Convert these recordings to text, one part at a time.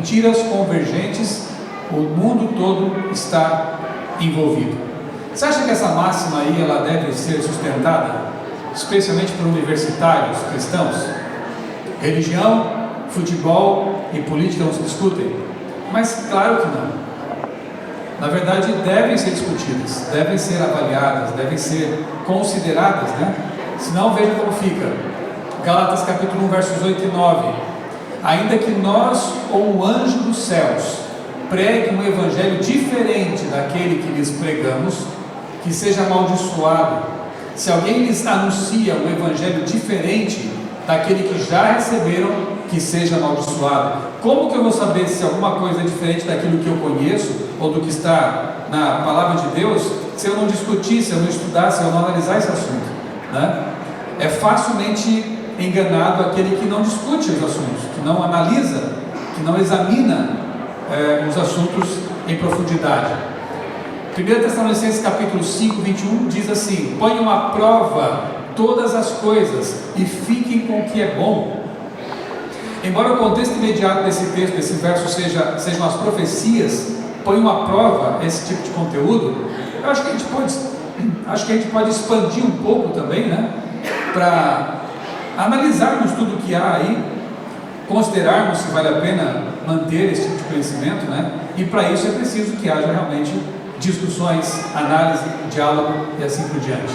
mentiras convergentes, o mundo todo está envolvido. Você acha que essa máxima aí ela deve ser sustentada, especialmente por universitários cristãos? Religião, futebol e política não se discutem? Mas claro que não. Na verdade, devem ser discutidas, devem ser avaliadas, devem ser consideradas, né? Senão, veja como fica. Gálatas capítulo 1, versos 8 e 9. Ainda que nós ou um anjo dos céus pregue um evangelho diferente daquele que lhes pregamos, que seja amaldiçoado. Se alguém lhes anuncia um evangelho diferente daquele que já receberam, que seja amaldiçoado. Como que eu vou saber se alguma coisa é diferente daquilo que eu conheço, ou do que está na palavra de Deus, se eu não discutir, se eu não estudar, se eu não analisar esse assunto, né? É facilmente enganado aquele que não discute os assuntos, que não analisa, que não examina os assuntos em profundidade. 1 Tessalonicenses capítulo 5, 21 diz assim: ponham à prova todas as coisas e fiquem com o que é bom. Embora o contexto imediato desse texto, desse verso sejam as profecias, ponham à prova esse tipo de conteúdo, eu acho que a gente pode expandir um pouco também, né? Para analisarmos tudo que há aí, considerarmos se vale a pena manter esse tipo de conhecimento, né? E para isso é preciso que haja realmente discussões, análise, diálogo e assim por diante.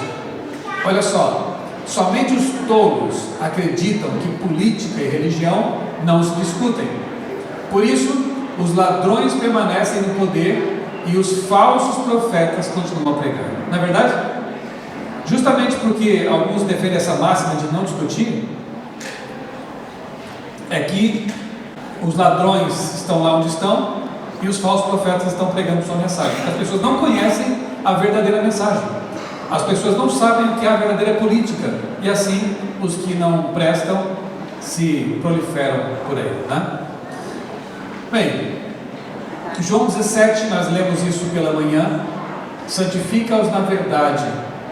Olha só, somente os tolos acreditam que política e religião não se discutem. Por isso, os ladrões permanecem no poder e os falsos profetas continuam a pregar. Não é verdade? Justamente porque alguns defendem essa máxima de não discutir, é que os ladrões estão lá onde estão e os falsos profetas estão pregando sua mensagem. As pessoas não conhecem a verdadeira mensagem. As pessoas não sabem o que é a verdadeira política, e assim os que não prestam se proliferam por aí, né? Bem, João 17, nós lemos isso pela manhã: santifica-os na verdade,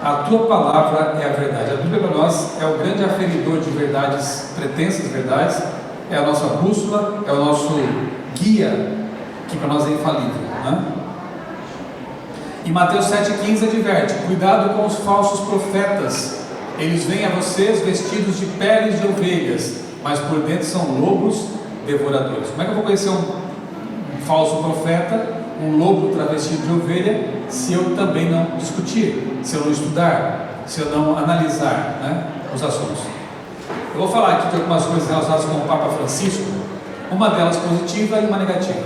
a tua palavra é a verdade. A Bíblia para nós é o grande aferidor de verdades, pretensas verdades, é a nossa bússola, é o nosso guia, que para nós é infalível, né? E Mateus 7,15 adverte: cuidado com os falsos profetas, eles vêm a vocês vestidos de peles de ovelhas, mas por dentro são lobos devoradores. Como é que eu vou conhecer um falso profeta, um lobo travestido de ovelha, se eu também não discutir, se eu não estudar, se eu não analisar, né, os assuntos? Eu vou falar aqui de algumas coisas relacionadas com o Papa Francisco, uma delas positiva e uma negativa.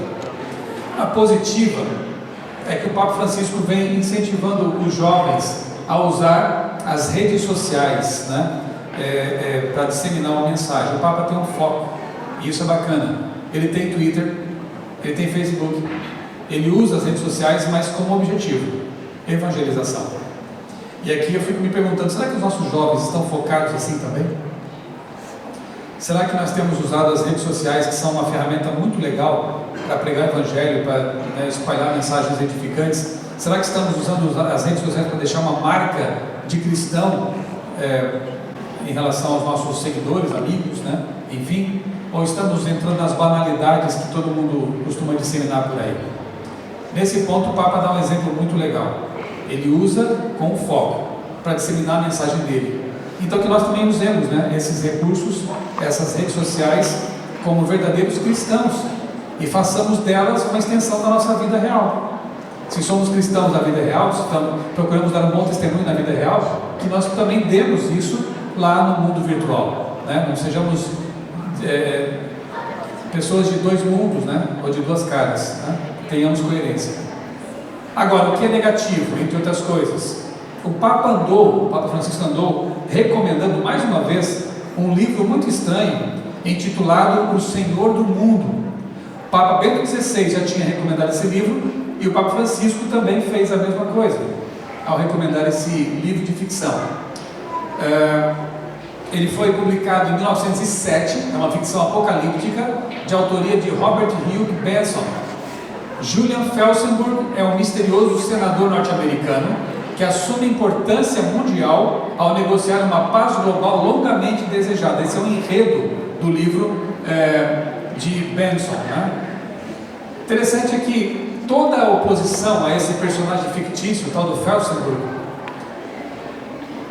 A positiva é que o Papa Francisco vem incentivando os jovens a usar as redes sociais, né, para disseminar uma mensagem. O Papa tem um foco, e isso é bacana. Ele tem Twitter, ele tem Facebook, ele usa as redes sociais, mas como objetivo: evangelização. E aqui eu fico me perguntando, será que os nossos jovens estão focados assim também? Será que nós temos usado as redes sociais, que são uma ferramenta muito legal para pregar o evangelho, para, né, espalhar mensagens edificantes? Será que estamos usando as redes sociais para deixar uma marca de cristão em relação aos nossos seguidores, amigos, né? Enfim, ou estamos entrando nas banalidades que todo mundo costuma disseminar por aí? Nesse ponto, o Papa dá um exemplo muito legal. Ele usa com foco para disseminar a mensagem dele. Então que nós também usemos, né, esses recursos, essas redes sociais, como verdadeiros cristãos, e façamos delas uma extensão da nossa vida real. Se somos cristãos da vida real, se procuramos dar um bom testemunho na vida real, que nós também demos isso lá no mundo virtual, né? Não sejamos pessoas de dois mundos, né, ou de duas caras, né? Tenhamos coerência. Agora, o que é negativo, entre outras coisas? O Papa Francisco andou recomendando mais uma vez um livro muito estranho, intitulado O Senhor do Mundo. O Papa Bento XVI já tinha recomendado esse livro, e o Papa Francisco também fez a mesma coisa, ao recomendar esse livro de ficção. Ele foi publicado em 1907, é uma ficção apocalíptica, de autoria de Robert Hugh Benson. Julian Felsenburg é um misterioso senador norte-americano que assume importância mundial ao negociar uma paz global longamente desejada. Esse é o enredo do livro de Benson, né? Interessante é que toda a oposição a esse personagem fictício, o tal do Felsenburg,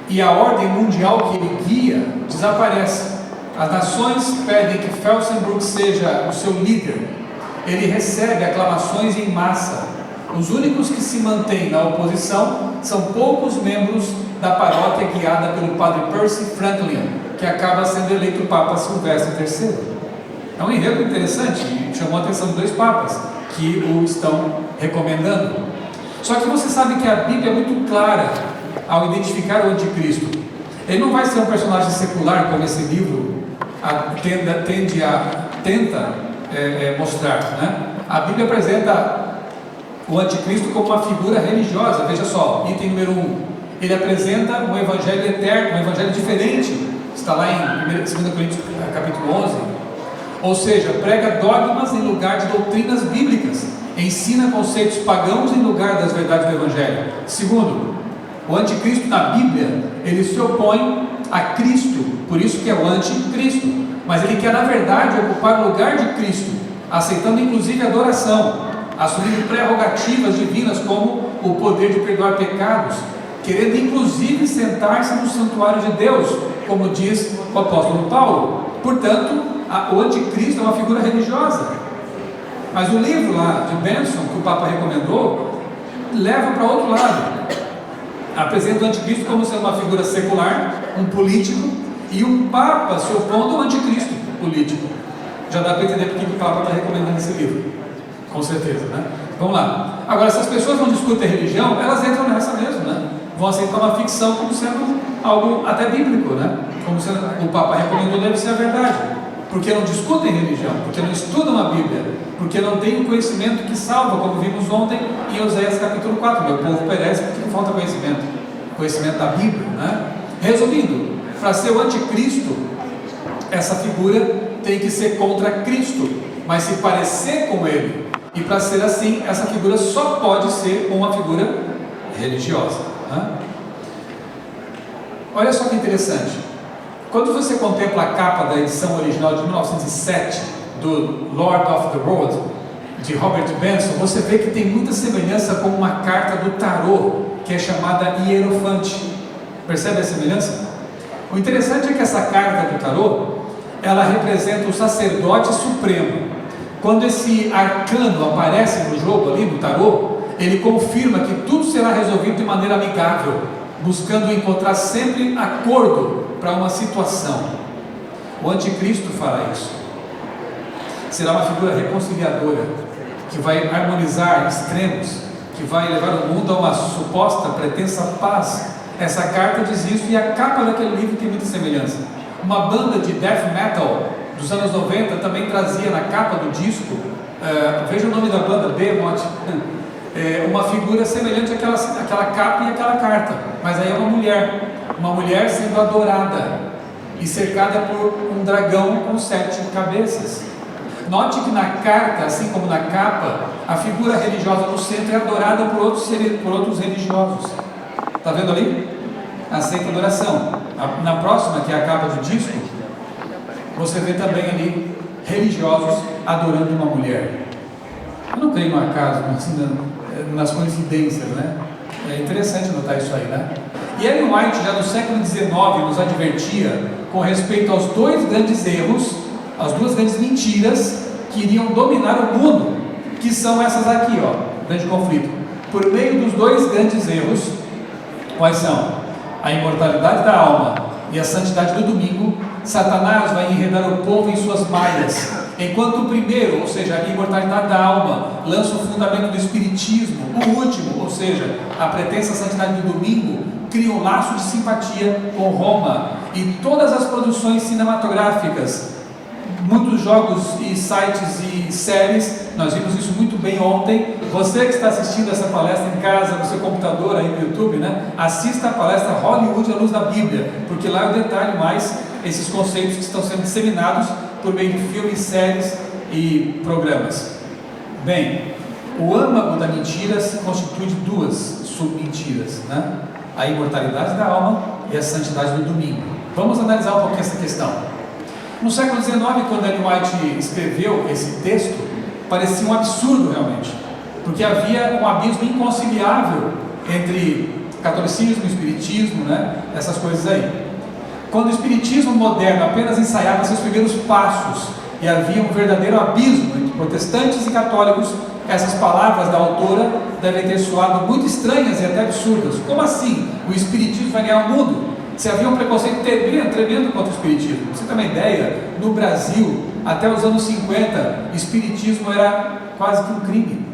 e a ordem mundial que ele guia, desaparece. As nações pedem que Felsenburg seja o seu líder. Ele recebe aclamações em massa. Os únicos que se mantêm na oposição são poucos membros da paróquia guiada pelo padre Percy Franklin, que acaba sendo eleito Papa Silvestre III. É um enredo interessante e chamou a atenção de 2 papas que o estão recomendando. Só que você sabe que a Bíblia é muito clara ao identificar o anticristo. Ele não vai ser um personagem secular como esse livro tenta mostrar, né? A Bíblia apresenta o anticristo como uma figura religiosa. Veja só, item número 1, ele apresenta um evangelho eterno, um evangelho diferente, está lá em 2 Coríntios capítulo 11, ou seja, prega dogmas em lugar de doutrinas bíblicas, ensina conceitos pagãos em lugar das verdades do evangelho. Segundo, o anticristo na Bíblia, ele se opõe a Cristo, por isso que é o anticristo, mas ele quer na verdade ocupar o lugar de Cristo, aceitando inclusive adoração, assumindo prerrogativas divinas como o poder de perdoar pecados, querendo inclusive sentar-se no santuário de Deus, como diz o apóstolo Paulo. Portanto, o anticristo é uma figura religiosa. Mas o livro lá de Benson, que o Papa recomendou, leva para outro lado. Apresenta o anticristo como sendo uma figura secular, um político, e um Papa se opondo ao anticristo político. Já dá para entender porque o Papa está recomendando esse livro, com certeza, né? Vamos lá. Agora, se as pessoas não discutem religião, elas entram nessa mesmo, né? Vão aceitar uma ficção como sendo algo até bíblico, né? Como sendo, o Papa recomendou, deve ser a verdade. Porque não discutem religião, porque não estudam a Bíblia, porque não têm o conhecimento que salva, como vimos ontem em Oséias capítulo 4. Meu povo perece porque falta conhecimento da Bíblia, né? Resumindo, para ser o anticristo, essa figura tem que ser contra Cristo, mas se parecer com ele. E para ser assim, essa figura só pode ser uma figura religiosa, né? Olha só que interessante. Quando você contempla a capa da edição original de 1907 do Lord of the World, de Robert Benson, você vê que tem muita semelhança com uma carta do tarô, que é chamada Hierofante. Percebe a semelhança? O interessante é que essa carta do tarô, ela representa o sacerdote supremo. Quando esse arcano aparece no jogo ali, no tarô, ele confirma que tudo será resolvido de maneira amigável, buscando encontrar sempre acordo para uma situação. O anticristo fará isso. Será uma figura reconciliadora, que vai harmonizar extremos, que vai levar o mundo a uma suposta pretensa paz. Essa carta diz isso, e a capa daquele livro tem muita semelhança. Uma banda de death metal dos anos 90 também trazia na capa do disco, veja o nome da banda, Behemoth, uma figura semelhante àquela capa e àquela carta, mas aí é uma mulher sendo adorada e cercada por um dragão com 7 cabeças. Note que na carta, assim como na capa, a figura religiosa no centro é adorada por outros religiosos. Está vendo ali? Aceita adoração. Na próxima, que é a capa do disco, você vê também ali religiosos adorando uma mulher. Eu não creio no acaso, assim, nas coincidências, né? É interessante notar isso aí, né? E Ellen White, já no século XIX, nos advertia com respeito aos 2 grandes erros, as 2 grandes mentiras que iriam dominar o mundo, que são essas aqui, ó, grande conflito. Por meio dos 2 grandes erros, quais são? A imortalidade da alma e a santidade do domingo, Satanás vai enredar o povo em suas malhas, enquanto o primeiro, ou seja, a imortalidade da alma, lança o fundamento do espiritismo. O último, ou seja, a pretensa santidade do domingo, cria um laço de simpatia com Roma. E todas as produções cinematográficas, muitos jogos e sites e séries, nós vimos isso muito bem ontem. Você que está assistindo essa palestra em casa, no seu computador, aí no YouTube, né? Assista a palestra Hollywood à Luz da Bíblia, porque lá eu detalho mais esses conceitos que estão sendo disseminados por meio de filmes, séries e programas. Bem, o âmago da mentira se constitui de 2 submentiras, né? A imortalidade da alma e a santidade do domingo. Vamos analisar um pouquinho essa questão. No século XIX, quando Ellen White escreveu esse texto, parecia um absurdo realmente, porque havia um abismo inconciliável entre catolicismo e espiritismo, né? Essas coisas aí. Quando o espiritismo moderno apenas ensaiava seus primeiros passos e havia um verdadeiro abismo entre protestantes e católicos, essas palavras da autora devem ter soado muito estranhas e até absurdas. Como assim o espiritismo vai ganhar o mundo? Se havia um preconceito tremendo contra o espiritismo. Pra você ter uma ideia, no Brasil, até os anos 50, espiritismo era quase que um crime.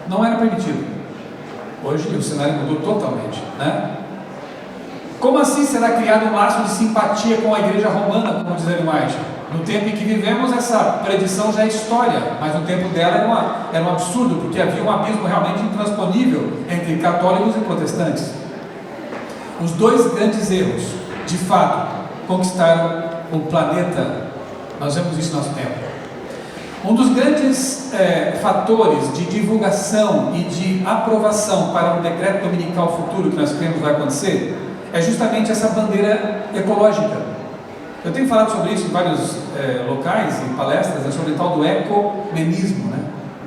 Não era permitido. Hoje o cenário mudou totalmente, né? Como assim será criado um laço de simpatia com a igreja romana, como diz Ellen White? No tempo em que vivemos, essa predição já é história, mas no tempo dela era um absurdo, porque havia um abismo realmente intransponível entre católicos e protestantes. Os dois grandes erros, de fato, conquistaram o planeta. Nós vemos isso no nosso tempo. Um dos grandes fatores de divulgação e de aprovação para um decreto dominical futuro que nós cremos vai acontecer é justamente essa bandeira ecológica. Eu tenho falado sobre isso em vários locais, em palestras, sobre o tal do ecumenismo, né?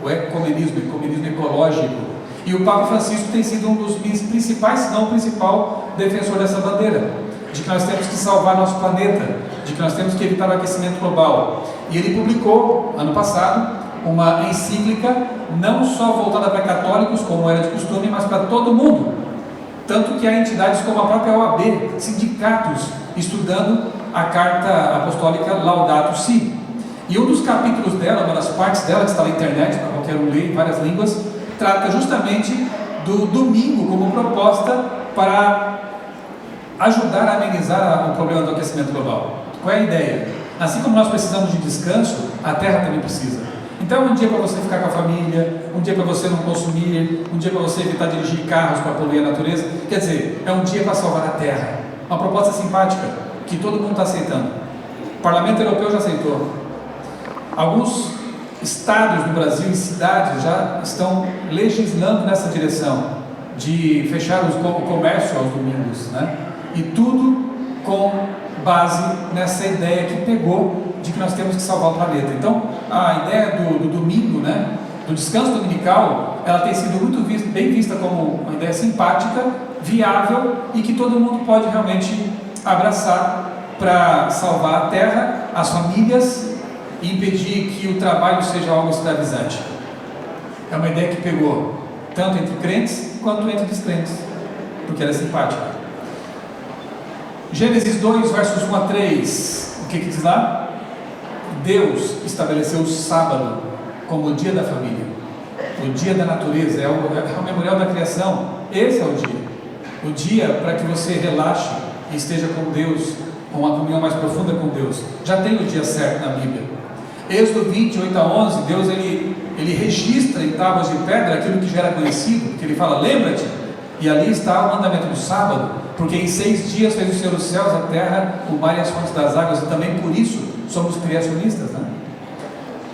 O ecumenismo ecológico. E o Papa Francisco tem sido um dos principais, se não o principal, defensor dessa bandeira, de que nós temos que salvar nosso planeta, de que nós temos que evitar o aquecimento global. E ele publicou, ano passado, uma encíclica, não só voltada para católicos, como era de costume, mas para todo mundo. Tanto que há entidades como a própria OAB, sindicatos, estudando a carta apostólica Laudato Si. E um dos capítulos dela, uma das partes dela, que está na internet, para qualquer um ler em várias línguas, trata justamente do domingo como proposta para ajudar a amenizar o problema do aquecimento global. Qual é a ideia? Assim como nós precisamos de descanso, a Terra também precisa. Então, um dia para você ficar com a família, um dia para você não consumir, um dia para você evitar dirigir carros para poluir a natureza. Quer dizer, é um dia para salvar a Terra. Uma proposta simpática, que todo mundo está aceitando. O Parlamento Europeu já aceitou. Alguns estados do Brasil e cidades já estão legislando nessa direção, de fechar o comércio aos domingos, né? E tudo com base nessa ideia que pegou de que nós temos que salvar o planeta. Então, a ideia do domingo, né, do descanso dominical, ela tem sido muito bem vista como uma ideia simpática, viável e que todo mundo pode realmente abraçar para salvar a terra, as famílias e impedir que o trabalho seja algo escravizante. É uma ideia que pegou tanto entre crentes quanto entre descrentes, porque ela é simpática. Gênesis 2, versos 1 a 3, o que diz lá? Deus estabeleceu o sábado como o dia da família, o dia da natureza, é o memorial da criação. Esse é o dia para que você relaxe e esteja com Deus, com uma comunhão mais profunda com Deus. Já tem o dia certo na Bíblia. Êxodo 20, 8 a 11, Deus ele registra em tábuas de pedra aquilo que já era conhecido, que ele fala, lembra-te, e ali está o mandamento do sábado, porque em 6 dias fez o Senhor os céus, a terra, o mar e as fontes das águas, e também por isso somos criacionistas, né?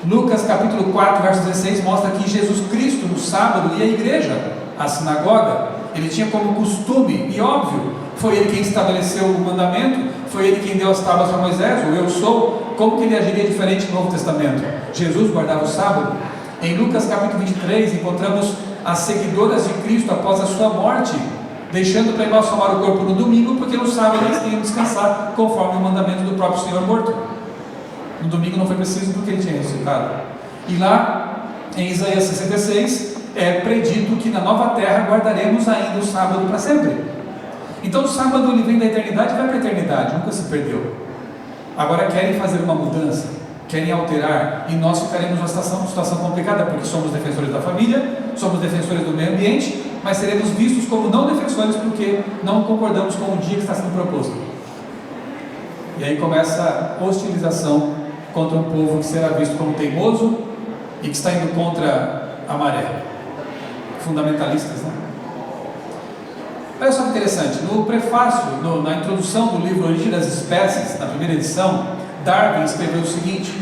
Lucas capítulo 4, verso 16 mostra que Jesus Cristo no sábado ia à igreja, à sinagoga. Ele tinha como costume, e óbvio, foi ele quem estabeleceu o mandamento, foi ele quem deu as tábuas para Moisés, o eu sou. Como que ele agiria diferente no Novo Testamento? Jesus guardava o sábado. Em Lucas capítulo 23 encontramos as seguidoras de Cristo após a sua morte, deixando para embalsamar o corpo no domingo, porque no sábado eles tinham que descansar, conforme o mandamento do próprio Senhor morto. No domingo não foi preciso porque ele tinha ressuscitado. E lá em Isaías 66 é predito que na nova terra guardaremos ainda o sábado para sempre. Então o sábado ele vem da eternidade e vai para a eternidade, nunca se perdeu. Agora querem fazer uma mudança, querem alterar, e nós ficaremos numa situação complicada, porque somos defensores da família, somos defensores do meio ambiente, mas seremos vistos como não defensores porque não concordamos com o dia que está sendo proposto. E aí começa a hostilização contra um povo que será visto como teimoso e que está indo contra a maré. Fundamentalistas, né? Olha só que interessante, no prefácio, na introdução do livro Origem das Espécies, na primeira edição, Darwin escreveu o seguinte: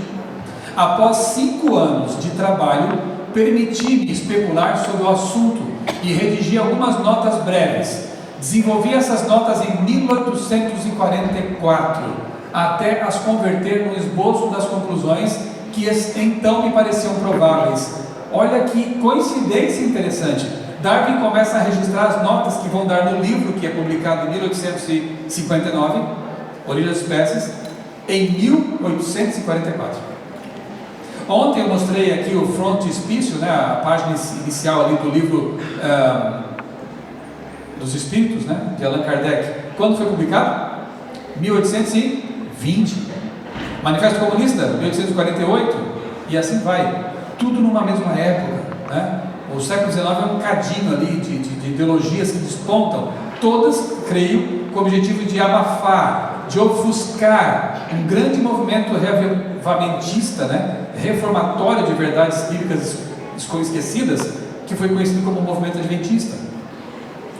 após 5 anos de trabalho, permiti-me especular sobre o assunto e redigi algumas notas breves. Desenvolvi essas notas em 1844, até as converter no esboço das conclusões que então me pareciam prováveis. Olha que coincidência interessante. Darwin começa a registrar as notas que vão dar no livro que é publicado em 1859, Origem das Espécies, em 1844. Ontem eu mostrei aqui o frontispício, né, a página inicial ali do livro dos Espíritos, né, de Allan Kardec. Quando foi publicado? 1820. Manifesto Comunista, 1848, e assim vai. Tudo numa mesma época, né? O século XIX é um cadinho ali de ideologias que despontam, todas, creio, com o objetivo de abafar, de ofuscar um grande movimento reavivamentista, né? Reformatório de verdades bíblicas esquecidas, que foi conhecido como movimento adventista.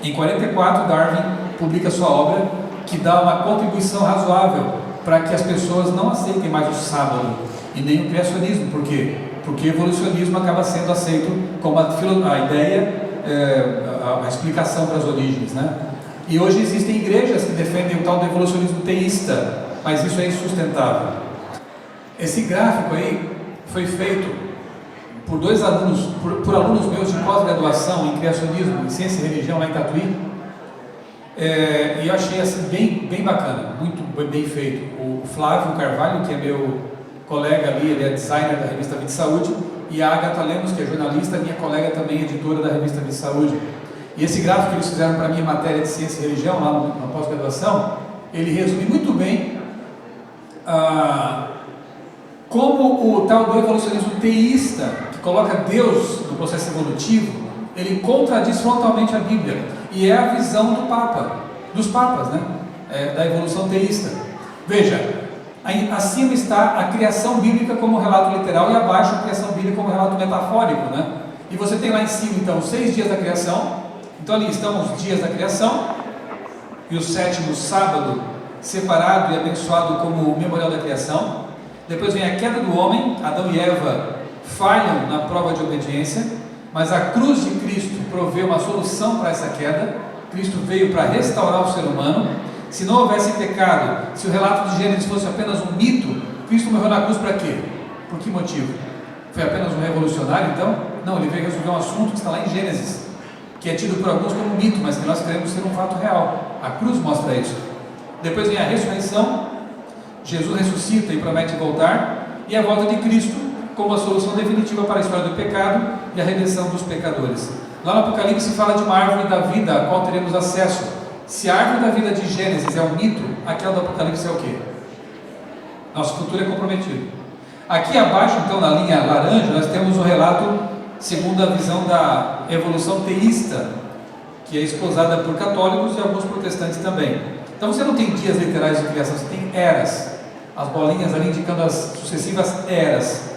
Em 44, Darwin publica sua obra, que dá uma contribuição razoável para que as pessoas não aceitem mais o sábado e nem o criacionismo. Por quê? Porque o evolucionismo acaba sendo aceito como a ideia, a explicação para as origens, né? E hoje existem igrejas que defendem o tal do evolucionismo teísta, mas isso é insustentável. Esse gráfico aí foi feito por dois alunos, por alunos meus de pós-graduação em criacionismo, em ciência e religião lá em Tatuí, e eu achei assim bem bacana, muito bem feito. O Flávio Carvalho, que é meu colega ali, ele é designer da revista Vida e Saúde, e a Agatha Lemos, que é jornalista, minha colega também, editora da revista Vida e Saúde. E esse gráfico que eles fizeram para mim em matéria de ciência e religião, lá na pós-graduação, ele resume muito bem como o tal do evolucionismo teísta, que coloca Deus no processo evolutivo, ele contradiz frontalmente a Bíblia, e é a visão dos papas, né? Da evolução teísta. Veja, acima está a criação bíblica como relato literal e abaixo a criação bíblica como relato metafórico, né? E você tem lá em cima então os 6 dias da criação. Então ali estão os dias da criação e o 7º sábado separado e abençoado como o memorial da criação. Depois vem a queda do homem. Adão e Eva falham na prova de obediência, mas a cruz de Cristo provê uma solução para essa queda. Cristo veio para restaurar o ser humano. Se não houvesse pecado, se o relato de Gênesis fosse apenas um mito, Cristo morreu na cruz para quê? Por que motivo? Foi apenas um revolucionário então? Não, ele veio resolver um assunto que está lá em Gênesis, que é tido por alguns como um mito, mas que nós queremos ser um fato real. A cruz mostra isso. Depois vem a ressurreição. Jesus ressuscita e promete voltar, e a volta de Cristo como a solução definitiva para a história do pecado e a redenção dos pecadores. Lá no Apocalipse fala de uma árvore da vida a qual teremos acesso. Se a árvore da vida de Gênesis é um mito, aquela do Apocalipse é o quê? Nosso futuro é comprometido. Aqui abaixo, então, na linha laranja, nós temos o relato segundo a visão da evolução teísta, que é esposada por católicos e alguns protestantes também. Então você não tem dias literais de criação, você tem eras. As bolinhas ali indicando as sucessivas eras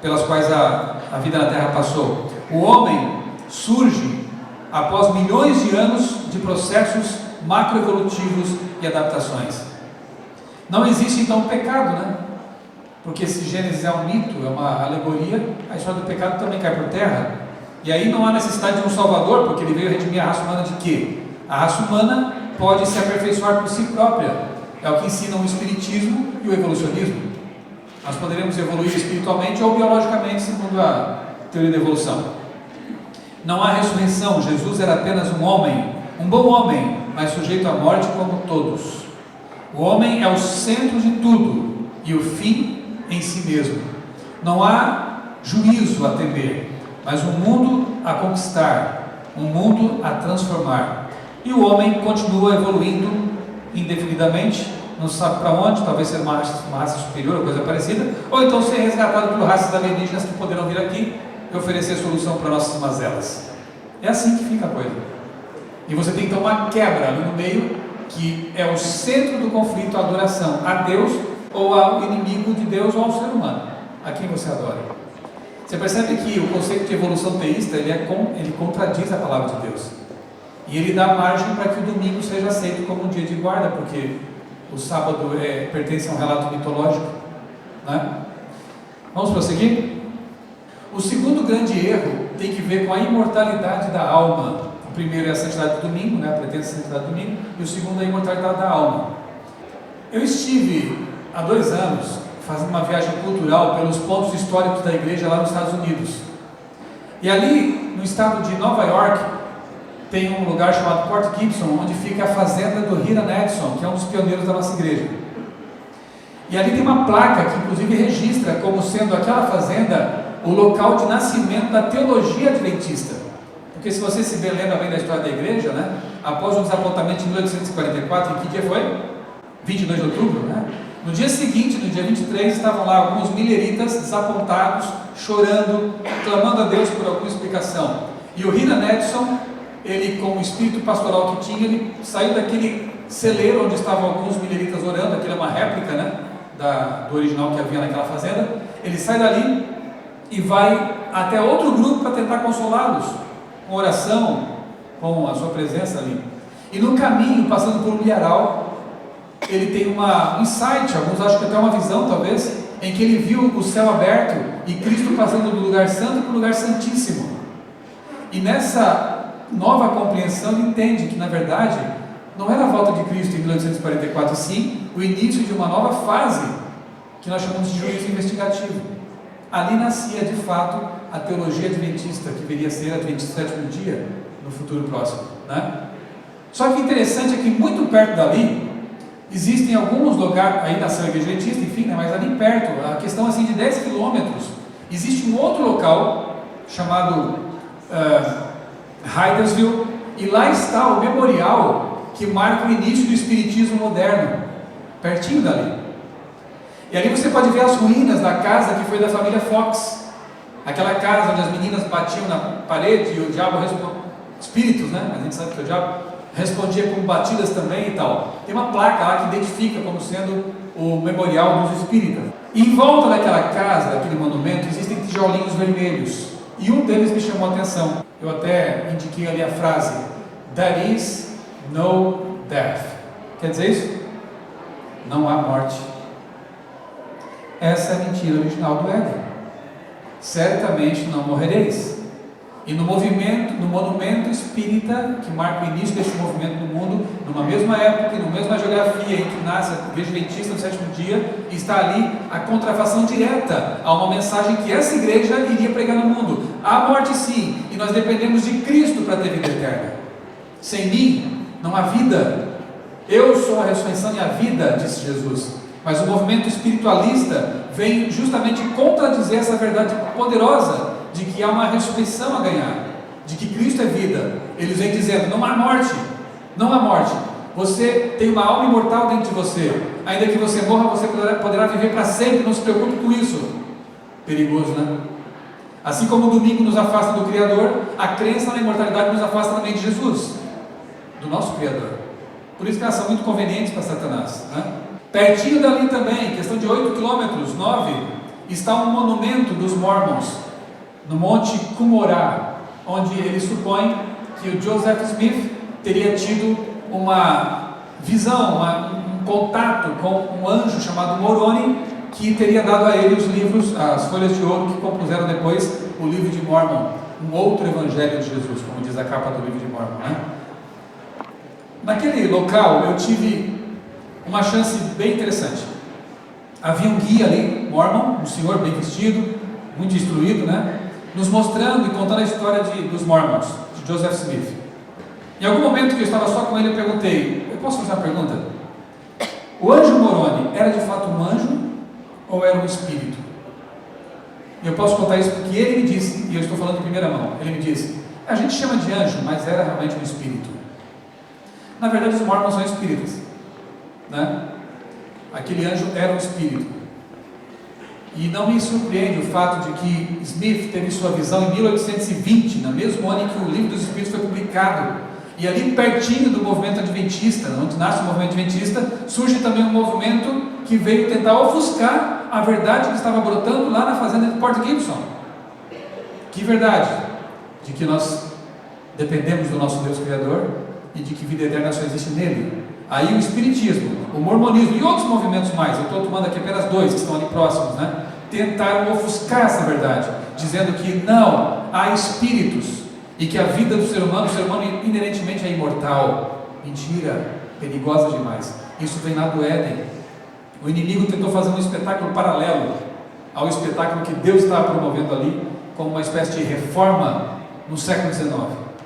pelas quais a vida na Terra passou. O homem surge após milhões de anos de processos macroevolutivos e adaptações. Não existe então o pecado, né? Porque se Gênesis é um mito, é uma alegoria, a história do pecado também cai por terra. E aí não há necessidade de um salvador, porque ele veio redimir a raça humana de quê? A raça humana pode se aperfeiçoar por si própria. É o que ensinam o espiritismo e o evolucionismo. Nós poderemos evoluir espiritualmente ou biologicamente, segundo a teoria da evolução. Não há ressurreição. Jesus era apenas um homem, um bom homem, mas sujeito à morte como todos. O homem é o centro de tudo e o fim em si mesmo. Não há juízo a temer, mas um mundo a conquistar, um mundo a transformar. E o homem continua evoluindo indefinidamente, não sabe para onde, talvez ser uma raça superior ou coisa parecida, ou então ser resgatado por raças alienígenas que poderão vir aqui e oferecer solução para nossas mazelas. É assim que fica a coisa. E você tem então uma quebra ali no meio, que é o centro do conflito, a adoração a Deus ou ao inimigo de Deus ou ao ser humano, a quem você adora. Você percebe que o conceito de evolução teísta, ele contradiz a palavra de Deus. E ele dá margem para que o domingo seja aceito como um dia de guarda, porque o sábado pertence a um relato mitológico, né? Vamos prosseguir? O segundo grande erro tem que ver com a imortalidade da alma. O primeiro é a santidade do domingo, né? A pretensa santidade do domingo, e o segundo é a imortalidade da alma. Eu estive há 2 anos fazendo uma viagem cultural pelos pontos históricos da igreja lá nos Estados Unidos. E ali, no estado de Nova York, tem um lugar chamado Port Gibson, onde fica a fazenda do Hiram Edson, que é um dos pioneiros da nossa igreja. E ali tem uma placa que inclusive registra como sendo aquela fazenda o local de nascimento da teologia adventista. Porque se você se lembra bem da história da igreja, né? Após um desapontamento em 1844, em que dia foi? 22 de outubro, né? No dia seguinte, no dia 23, estavam lá alguns mileritas desapontados, chorando, clamando a Deus por alguma explicação. E o Hiram Edson, ele com o espírito pastoral que tinha, ele saiu daquele celeiro onde estavam alguns mileritas orando, aquilo é uma réplica, né, do original que havia naquela fazenda. Ele sai dali e vai até outro grupo para tentar consolá-los, com oração, com a sua presença ali. E no caminho, passando por um milharal, ele tem um insight, alguns acham que até uma visão talvez, em que ele viu o céu aberto e Cristo passando do lugar santo para o lugar santíssimo. E nessa nova compreensão ele entende que na verdade não era a volta de Cristo em 1844, sim o início de uma nova fase que nós chamamos de juízo investigativo. Ali nascia de fato a teologia adventista, que viria a ser adventista do sétimo dia no futuro próximo, né? Só que interessante é que muito perto dali existem alguns lugares, aí nasceu a igreja adventista, enfim, né, mas ali perto, a questão assim de 10 quilômetros, existe um outro local chamado Hydesville, e lá está o memorial que marca o início do espiritismo moderno, pertinho dali. E ali você pode ver as ruínas da casa que foi da família Fox, aquela casa onde as meninas batiam na parede e o diabo espíritos, né? A gente sabe que o diabo respondia com batidas também e tal. Tem uma placa lá que identifica como sendo o memorial dos espíritas. E em volta daquela casa, daquele monumento, existem tijolinhos vermelhos. E um deles me chamou a atenção. Eu até indiquei ali a frase: There is no death. Quer dizer isso? Não há morte. Essa é a mentira original do ego. Certamente não morrereis. E no monumento espírita, que marca o início deste movimento no mundo, numa mesma época e numa mesma geografia em que nasce a igreja adventista no sétimo dia, está ali a contrafação direta a uma mensagem que essa igreja iria pregar no mundo. Há morte sim, e nós dependemos de Cristo para ter vida eterna. Sem mim não há vida. Eu sou a ressurreição e a vida, disse Jesus. Mas o movimento espiritualista vem justamente contradizer essa verdade poderosa de que há uma ressurreição a ganhar, de que Cristo é vida. Eles vêm dizendo: não há morte, não há morte. Você tem uma alma imortal dentro de você. Ainda que você morra, você poderá viver para sempre. Não se preocupe com isso. Perigoso, né? Assim como o domingo nos afasta do Criador, a crença na imortalidade nos afasta também de Jesus, do nosso Criador. Por isso que elas são muito convenientes para Satanás, né? Pertinho dali também, questão de 8 quilômetros, 9, está um monumento dos Mormons, no Monte Cumorah, onde ele supõe que o Joseph Smith teria tido uma visão, um contato com um anjo chamado Moroni, que teria dado a ele os livros, as folhas de ouro que compuseram depois o livro de Mormon, um outro evangelho de Jesus, como diz a capa do livro de Mormon, né? Naquele local eu tive uma chance bem interessante. Havia um guia ali, Mormon, um senhor bem vestido, muito instruído, né? Nos mostrando e contando a história dos Mormons, de Joseph Smith. Em algum momento que eu estava só com ele, eu perguntei: eu posso fazer uma pergunta? O anjo Moroni era de fato um anjo ou era um espírito? E eu posso contar isso porque ele me disse, e eu estou falando de primeira mão, ele me disse: a gente chama de anjo, mas era realmente um espírito. Na verdade, os Mormons são espíritas, né? Aquele anjo era um espírito. E não me surpreende o fato de que Smith teve sua visão em 1820, no mesmo ano em que o Livro dos Espíritos foi publicado. E ali pertinho do movimento adventista, onde nasce o movimento adventista, surge também um movimento que veio tentar ofuscar a verdade que estava brotando lá na fazenda de Port Gibson. Que verdade? De que nós dependemos do nosso Deus Criador e de que vida eterna só existe nele. Aí o espiritismo, o mormonismo e outros movimentos mais, eu estou tomando aqui apenas dois que estão ali próximos, né? Tentaram ofuscar essa verdade, dizendo que não, há espíritos e que a vida do ser humano inerentemente é imortal. Mentira, perigosa demais. Isso vem lá do Éden. O inimigo tentou fazer um espetáculo paralelo ao espetáculo que Deus estava promovendo ali, como uma espécie de reforma no século XIX,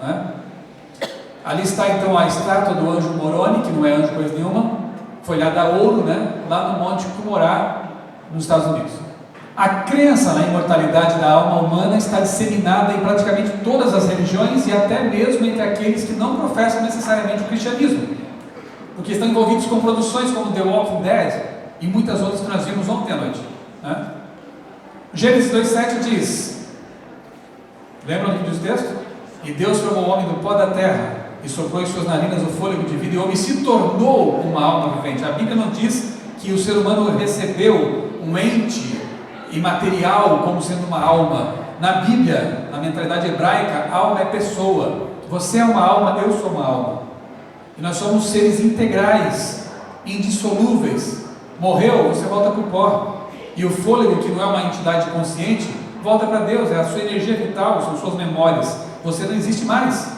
né? Ali está então a estátua do anjo Moroni, que não é anjo coisa nenhuma, folhada a ouro, né? Lá no Monte Cumorá, nos Estados Unidos. A crença na imortalidade da alma humana está disseminada em praticamente todas as religiões e até mesmo entre aqueles que não professam necessariamente o cristianismo, porque estão envolvidos com produções como The Walking Dead e muitas outras que nós vimos ontem à noite, né? Gênesis 2,7 diz, lembram do que diz o texto? E Deus formou o homem do pó da terra e soprou em suas narinas o fôlego de vida, e o homem se tornou uma alma vivente. A Bíblia não diz que o ser humano recebeu um ente imaterial como sendo uma alma. Na Bíblia, na mentalidade hebraica, alma é pessoa. Você é uma alma, eu sou uma alma. E nós somos seres integrais, indissolúveis. Morreu, você volta para o pó. E o fôlego, que não é uma entidade consciente, volta para Deus, é a sua energia vital, são suas memórias. Você não existe mais.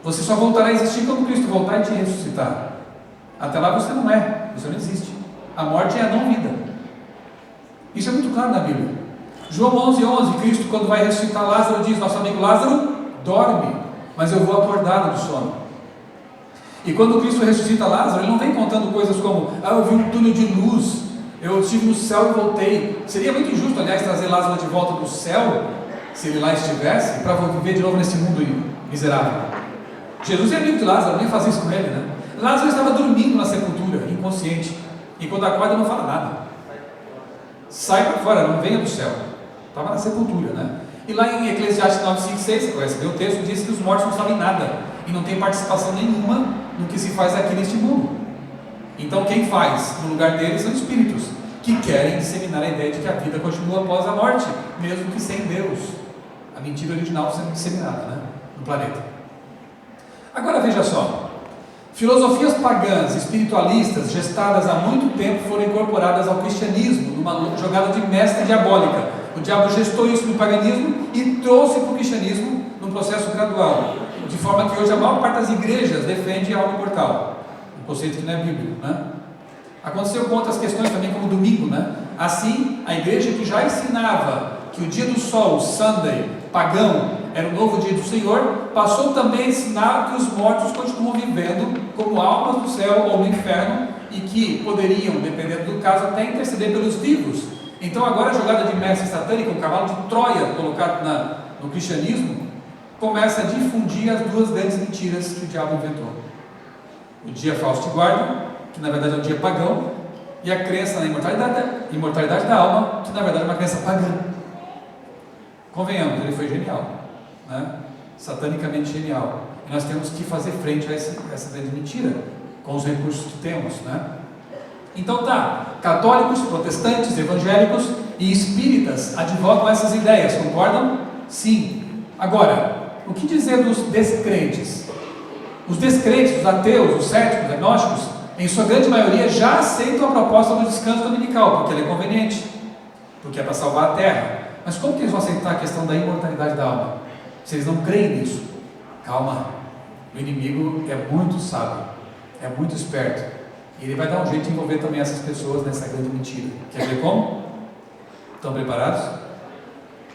Você só voltará a existir quando Cristo voltar e te ressuscitar. Até lá você não é, você não existe. A morte é a não vida. Isso é muito claro na Bíblia. João 11,11, Cristo, quando vai ressuscitar Lázaro, diz: nosso amigo Lázaro dorme, mas eu vou acordá-lo do sono. E quando Cristo ressuscita Lázaro, ele não vem contando coisas como: eu vi um túnel de luz, eu estive no céu e voltei. Seria muito injusto, aliás, trazer Lázaro de volta do céu, se ele lá estivesse, para viver de novo nesse mundo miserável. Jesus é amigo de Lázaro, nem fazia isso com ele, né? Lázaro estava dormindo na sepultura, inconsciente, e quando acorda não fala nada. Sai para fora, não venha do céu. Estava na sepultura, né? E lá em Eclesiastes 9:5-6, você conhece bem o texto, diz que os mortos não sabem nada e não tem participação nenhuma no que se faz aqui neste mundo. Então quem faz no lugar deles são espíritos que querem disseminar a ideia de que a vida continua após a morte, mesmo que sem Deus. A mentira original sendo disseminada, né, no planeta. Agora veja só, filosofias pagãs, espiritualistas, gestadas há muito tempo, foram incorporadas ao cristianismo, numa jogada de mestre diabólica. O diabo gestou isso no paganismo e trouxe para o cristianismo num processo gradual, de forma que hoje a maior parte das igrejas defende algo imortal, um conceito que não é bíblico, né? Aconteceu com outras questões também, como o domingo, né? Assim, a igreja que já ensinava que o dia do sol, Sunday, pagão, era o novo dia do Senhor, passou também a ensinar que os mortos continuam vivendo como almas do céu ou no inferno e que poderiam, dependendo do caso, até interceder pelos vivos. Então agora a jogada de mestre satânica, o cavalo de Troia colocado no cristianismo, começa a difundir as duas grandes mentiras que o diabo inventou: o dia falso de guarda, que na verdade é um dia pagão, e a crença na imortalidade da alma, que na verdade é uma crença pagã. Convenhamos, ele foi genial, né? Satanicamente genial. E nós temos que fazer frente a essa grande mentira com os recursos que temos, né? Então tá, católicos, protestantes, evangélicos e espíritas advogam essas ideias, concordam? Sim. Agora, o que dizer dos descrentes? Os descrentes, os ateus, os céticos, os agnósticos, em sua grande maioria já aceitam a proposta do descanso dominical, porque ela é conveniente, porque é para salvar a terra. Mas como que eles vão aceitar a questão da imortalidade da alma, se eles não creem nisso? Calma, o inimigo é muito sábio, é muito esperto, e ele vai dar um jeito de envolver também essas pessoas nessa grande mentira. Quer ver como? Estão preparados?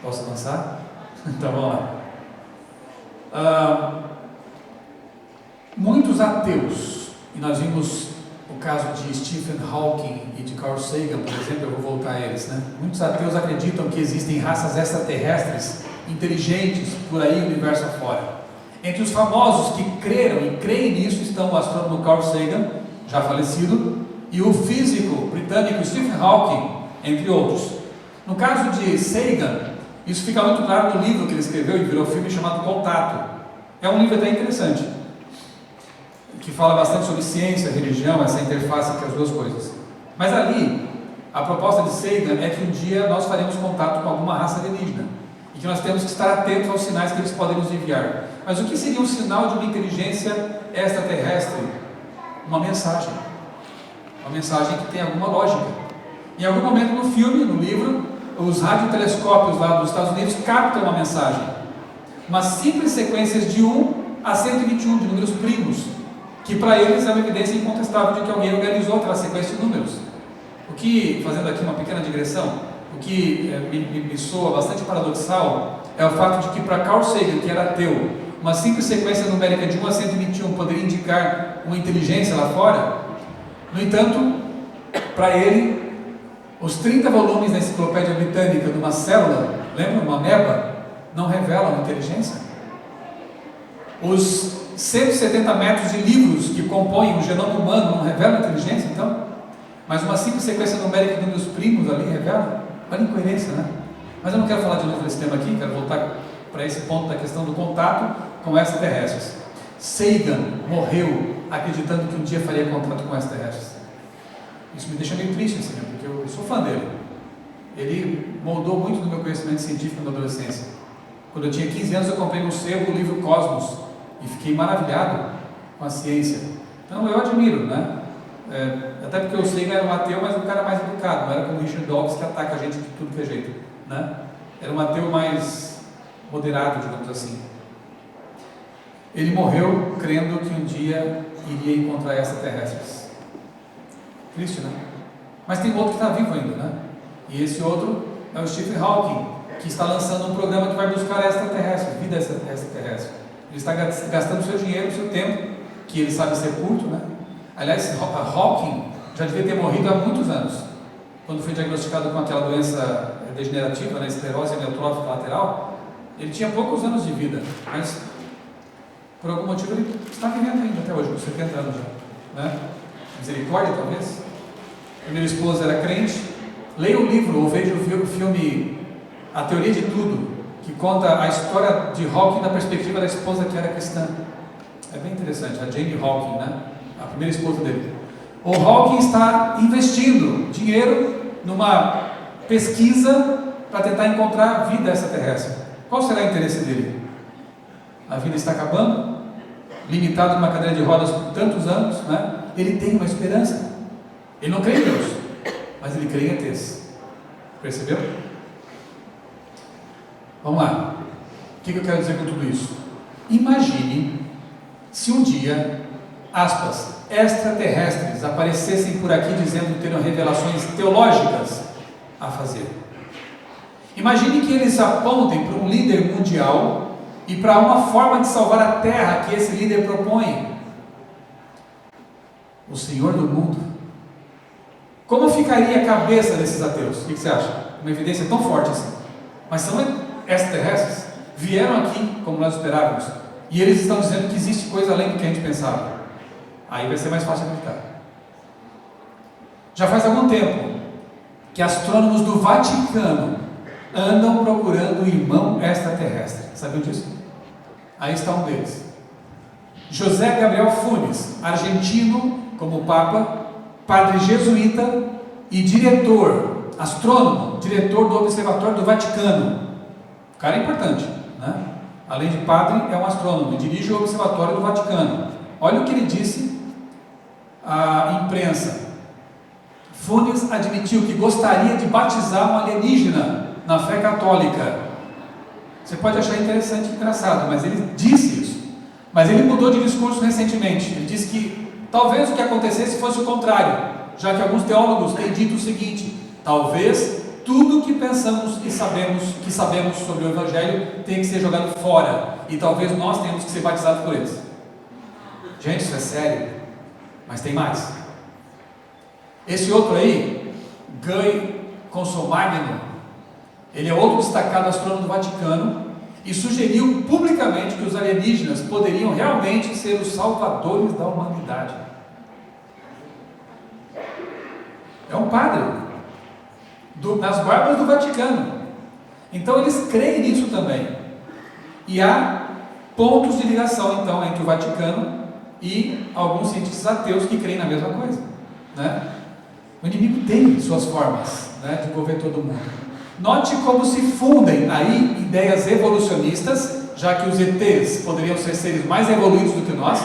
Posso avançar? Então vamos lá. Muitos ateus, e nós vimos o caso de Stephen Hawking e de Carl Sagan, por exemplo, eu vou voltar a eles, né? Muitos ateus acreditam que existem raças extraterrestres inteligentes por aí no universo afora. Entre os famosos que creram e creem nisso estão o astrônomo Carl Sagan, já falecido, e o físico britânico Stephen Hawking, entre outros. No caso de Sagan, isso fica muito claro no livro que ele escreveu e virou filme, chamado Contato. É um livro até interessante, que fala bastante sobre ciência, religião, essa interface entre as duas coisas. Mas ali, a proposta de Sagan é que um dia nós faremos contato com alguma raça alienígena e que nós temos que estar atentos aos sinais que eles podem nos enviar. Mas o que seria um sinal de uma inteligência extraterrestre? Uma mensagem que tem alguma lógica. Em algum momento no filme, no livro, os radiotelescópios lá dos Estados Unidos captam uma mensagem, umas simples sequências de 1 a 121 de números primos, que para eles é uma evidência incontestável de que alguém organizou aquela sequência de números. O que, fazendo aqui uma pequena digressão, o que me soa bastante paradoxal é o fato de que para Carl Sagan, que era ateu, uma simples sequência numérica de 1 a 121 poderia indicar uma inteligência lá fora. No entanto, para ele, os 30 volumes da Enciclopédia Britânica de uma célula, lembra, uma ameba, não revelam inteligência. Os 170 metros de livros que compõem o genoma humano não revelam inteligência, então? Mas uma simples sequência numérica de um dos primos ali revela? Olha a incoerência, né? Mas eu não quero falar de novo desse tema aqui, quero voltar para esse ponto da questão do contato com extraterrestres. Sagan morreu acreditando que um dia faria contato com extraterrestres. Isso me deixa meio triste, assim, porque eu sou fã dele. Ele moldou muito do meu conhecimento científico na adolescência. Quando eu tinha 15 anos, eu comprei no sebo o livro Cosmos e fiquei maravilhado com a ciência. Então eu admiro, né? Até porque o Sagan era um ateu, mas um cara mais educado, não era como o Richard Dawkins, que ataca a gente de tudo que é jeito, né? Era um ateu mais moderado, digamos assim. Ele morreu crendo que um dia iria encontrar extraterrestres. Triste, né? Mas tem outro que está vivo ainda, né? E esse outro é o Stephen Hawking, que está lançando um programa que vai buscar extraterrestres, vida extraterrestre. Ele está gastando seu dinheiro, seu tempo, que ele sabe ser curto, né? Aliás, Hawking já devia ter morrido há muitos anos, quando foi diagnosticado com aquela doença degenerativa, né, esclerose amiotrófica lateral. Ele tinha poucos anos de vida, mas por algum motivo ele está vivendo ainda até hoje, com 70 anos já, né? Misericórdia, talvez. A primeira esposa era crente. Leia o livro ou veja o filme A Teoria de Tudo, que conta a história de Hawking da perspectiva da esposa que era cristã. É bem interessante, a Jane Hawking, né? A primeira esposa dele. O Hawking está investindo dinheiro numa pesquisa para tentar encontrar vida extraterrestre. Qual será o interesse dele? A vida está acabando, limitado numa cadeira de rodas por tantos anos, né? Ele tem uma esperança. Ele não crê em Deus, mas ele crê em ETs. Percebeu? Vamos lá. O que eu quero dizer com tudo isso? Imagine se um dia, aspas, extraterrestres aparecessem por aqui dizendo que teriam revelações teológicas a fazer. Imagine que eles apontem para um líder mundial e para uma forma de salvar a terra que esse líder propõe. O Senhor do mundo. Como ficaria a cabeça desses ateus? O que você acha? Uma evidência tão forte assim. Mas são extraterrestres. Vieram aqui como nós esperávamos. E eles estão dizendo que existe coisa além do que a gente pensava. Aí vai ser mais fácil acreditar. Já faz algum tempo que astrônomos do Vaticano andam procurando o irmão extraterrestre. Sabiam disso? Aí está um deles. José Gabriel Funes, argentino como Papa, padre jesuíta e diretor, astrônomo, diretor do Observatório do Vaticano. O cara é importante, né? Além de padre, é um astrônomo e dirige o Observatório do Vaticano. Olha o que ele disse à imprensa. Funes admitiu que gostaria de batizar um alienígena na fé católica. Você pode achar interessante e engraçado, mas ele disse isso. Mas ele mudou de discurso recentemente. Ele disse que talvez o que acontecesse fosse o contrário, já que alguns teólogos têm dito o seguinte: talvez tudo que pensamos e sabemos sobre o Evangelho tenha que ser jogado fora, e talvez nós tenhamos que ser batizados por eles. Gente, isso é sério, mas tem mais. Esse outro aí, Guy Consolmagno, ele é outro destacado astrônomo do Vaticano e sugeriu publicamente que os alienígenas poderiam realmente ser os salvadores da humanidade. É um padre nas barbas do Vaticano. Então eles creem nisso também. E há pontos de ligação então entre o Vaticano e alguns cientistas ateus que creem na mesma coisa, né? O inimigo tem suas formas, né, de envolver todo mundo. Note como se fundem aí ideias evolucionistas, já que os ETs poderiam ser seres mais evoluídos do que nós,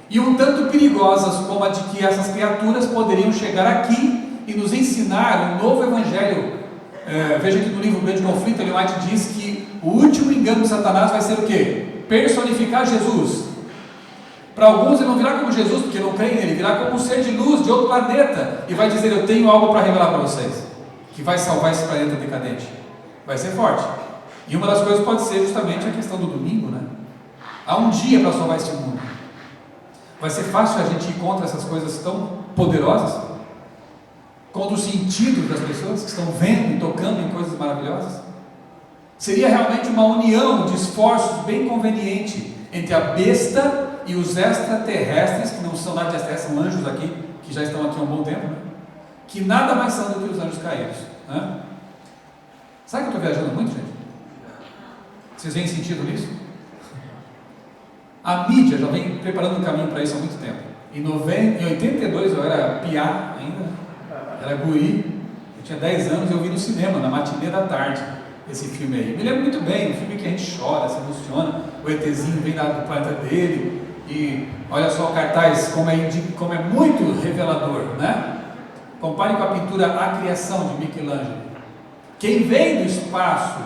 e um tanto perigosas como a de que essas criaturas poderiam chegar aqui e nos ensinar um novo evangelho. Veja que no livro Grande Conflito, Ellen White diz que o último engano de Satanás vai ser o quê? Personificar Jesus. Para alguns ele não virá como Jesus, porque não creem nele, virá como um ser de luz de outro planeta e vai dizer: eu tenho algo para revelar para vocês, que vai salvar esse planeta decadente. Vai ser forte. E uma das coisas pode ser justamente a questão do domingo, né? Há um dia para salvar esse mundo. Vai ser fácil a gente ir contra essas coisas tão poderosas? Contra os sentidos das pessoas que estão vendo e tocando em coisas maravilhosas? Seria realmente uma união de esforços bem conveniente entre a besta e os extraterrestres, que não são nada de extraterrestres, são anjos aqui, que já estão aqui há um bom tempo, né? Que nada mais são do que os anjos caídos, né? Sabe que eu estou viajando muito, gente? Vocês veem sentido nisso? A mídia já vem preparando o caminho para isso há muito tempo. Em 82 eu era piá ainda, era guri, eu tinha 10 anos e eu vi no cinema, na matinê da tarde, esse filme aí. Me lembro muito bem, um filme que a gente chora, se emociona, o ETzinho vem do planeta dele, e olha só o cartaz, como é muito revelador, né? Compare com a pintura A Criação, de Michelangelo. Quem vem do espaço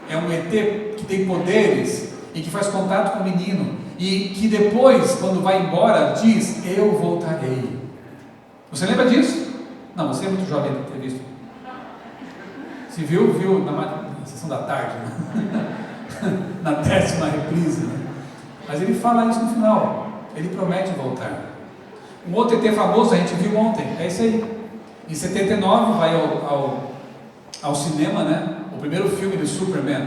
é um ET que tem poderes e que faz contato com o menino, e que depois, quando vai embora, diz: eu voltarei. Você lembra disso? Não, você é muito jovem para ter visto. Se viu na sessão da tarde, né? Na 10ª reprise, né? Mas ele fala isso no final, ele promete voltar. Um outro ET famoso a gente viu ontem, é esse aí. Em 79 vai ao cinema, né? O primeiro filme de Superman,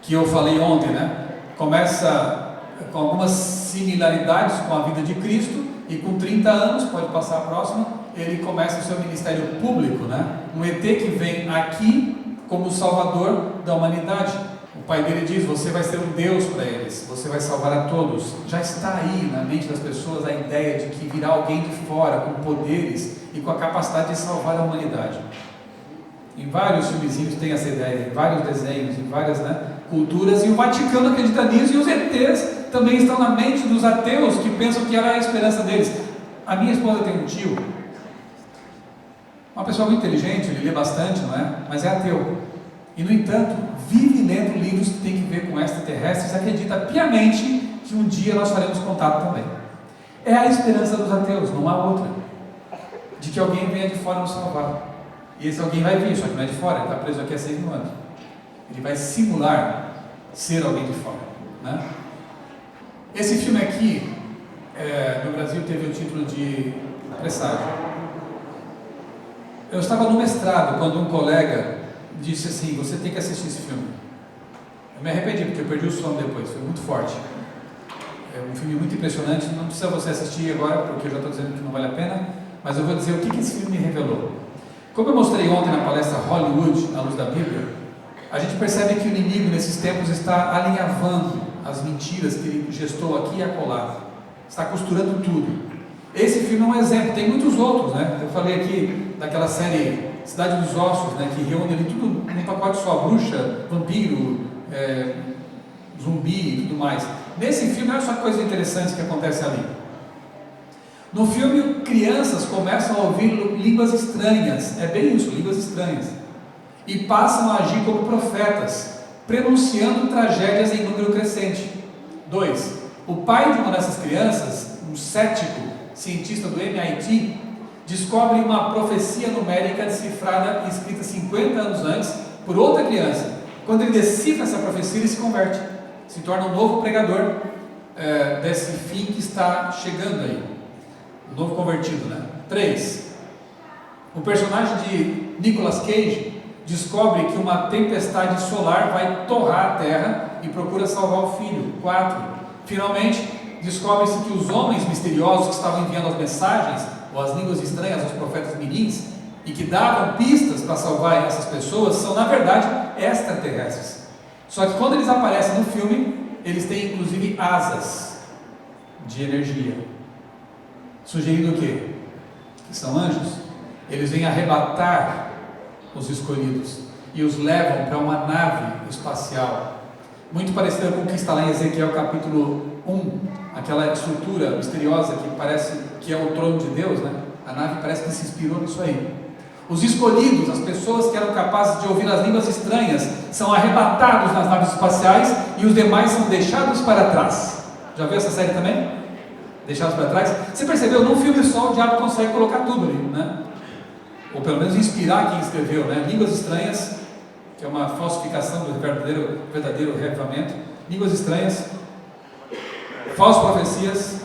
que eu falei ontem, né? Começa com algumas similaridades com a vida de Cristo, e com 30 anos, pode passar a próxima, ele começa o seu ministério público, né? Um ET que vem aqui como salvador da humanidade. O pai dele diz: você vai ser um Deus para eles, você vai salvar a todos. Já está aí na mente das pessoas a ideia de que virá alguém de fora com poderes e com a capacidade de salvar a humanidade. Em vários filmezinhos tem essa ideia, em vários desenhos, em várias, né, culturas, e o Vaticano acredita nisso, e os ETs também estão na mente dos ateus que pensam que ela é a esperança deles. A minha esposa tem um tio, uma pessoa muito inteligente, ele lê bastante, não é? Mas é ateu. E, no entanto, vive lendo livros que tem que ver com extraterrestres, acredita piamente que um dia nós faremos contato também. É a esperança dos ateus, não há outra, de que alguém venha de fora nos salvar. E esse alguém vai vir, só que não é de fora, ele está preso aqui há 6.000 anos. Ele vai simular ser alguém de fora, né? Esse filme aqui, no Brasil, teve o título de Presságio. Eu estava no mestrado quando um colega disse assim: você tem que assistir esse filme. Eu me arrependi porque eu perdi o sono depois, foi muito forte. É um filme muito impressionante, não precisa você assistir agora porque eu já estou dizendo que não vale a pena, mas eu vou dizer o que esse filme me revelou. Como eu mostrei ontem na palestra Hollywood, à luz da Bíblia, a gente percebe que o inimigo nesses tempos está alinhavando as mentiras que ele gestou aqui e acolá, está costurando tudo. Esse filme é um exemplo, tem muitos outros, né? Eu falei aqui daquela série Cidade dos Ossos, né, que reúne ali tudo num pacote só: bruxa, vampiro, zumbi e tudo mais. Nesse filme, olha só que coisa interessante que acontece ali. No filme, crianças começam a ouvir línguas estranhas, é bem isso, línguas estranhas, e passam a agir como profetas, prenunciando tragédias em número crescente. 2. O pai de uma dessas crianças, um cético cientista do MIT, descobre uma profecia numérica decifrada e escrita 50 anos antes por outra criança. Quando ele decifra essa profecia, ele se converte, se torna um novo pregador desse fim que está chegando aí, um novo convertido, né? 3. O personagem de Nicolas Cage descobre que uma tempestade solar vai torrar a terra e procura salvar o filho. 4. Finalmente, descobre-se que os homens misteriosos que estavam enviando as mensagens ou as línguas estranhas aos profetas mirins e que davam pistas para salvar essas pessoas são, na verdade, extraterrestres. Só que quando eles aparecem no filme, eles têm inclusive asas de energia, sugerindo o quê? Que são anjos. Eles vêm arrebatar os escolhidos e os levam para uma nave espacial, muito parecida com o que está lá em Ezequiel capítulo 1, aquela estrutura misteriosa que parece que é o trono de Deus, né? A nave parece que se inspirou nisso aí. Os escolhidos, as pessoas que eram capazes de ouvir as línguas estranhas, são arrebatados nas naves espaciais e os demais são deixados para trás. Já viu essa série também? deixados para trás. Você percebeu, num filme só o diabo consegue colocar tudo ali, né? Ou pelo menos inspirar quem escreveu, né? Línguas estranhas, que é uma falsificação do verdadeiro reavivamento. Línguas estranhas, falsas profecias,